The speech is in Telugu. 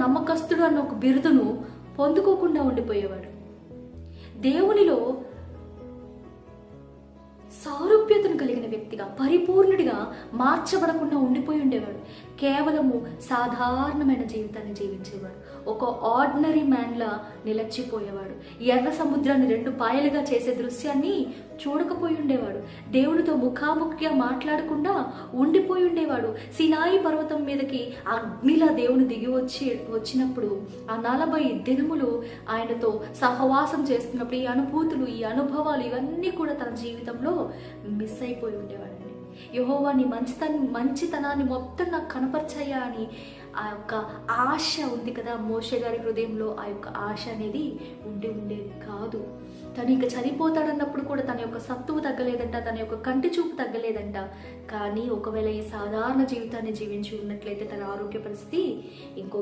నమ్మకస్తుడు అన్న ఒక బిరుదును పొందుకోకుండా ఉండిపోయేవాడు. దేవునిలో సారూప్యతను కలిగిన వ్యక్తిగా, పరిపూర్ణుడిగా మార్చబడకుండా ఉండిపోయి ఉండేవాడు. కేవలము సాధారణమైన జీవితాన్ని జీవించేవాడు. ఒక ఆర్డినరీ మ్యాన్లా నిలచిపోయేవాడు. ఎర్ర సముద్రాన్ని 2 పాయలుగా చేసే దృశ్యాన్ని చూడకపోయి ఉండేవాడు. దేవునితో ముఖాముఖిగా మాట్లాడకుండా ఉండిపోయి ఉండేవాడు. సినాయి పర్వతం మీదకి అగ్నిలా దేవుని దిగి వచ్చినప్పుడు ఆ 40 దినములు ఆయనతో సహవాసం చేస్తున్నప్పుడు ఈ అనుభూతులు, ఈ అనుభవాలు ఇవన్నీ కూడా తన జీవితంలో మిస్ అయిపోయి ఉండేవాడండి. యెహోవా నీ మంచితనాన్ని మొత్తం నాకు కనపరచయ్యా అని ఆ యొక్క ఆశ ఉంది కదా మోషే గారి హృదయంలో. ఆ యొక్క ఆశ అనేది ఉండేది కాదు. తను ఇక చనిపోతాడన్నప్పుడు కూడా తన యొక్క సత్తువు తగ్గలేదంట, తన యొక్క కంటి చూపు తగ్గలేదంట. కానీ ఒకవేళ ఈ సాధారణ జీవితాన్ని జీవించి ఉన్నట్లయితే తన ఆరోగ్య పరిస్థితి ఇంకో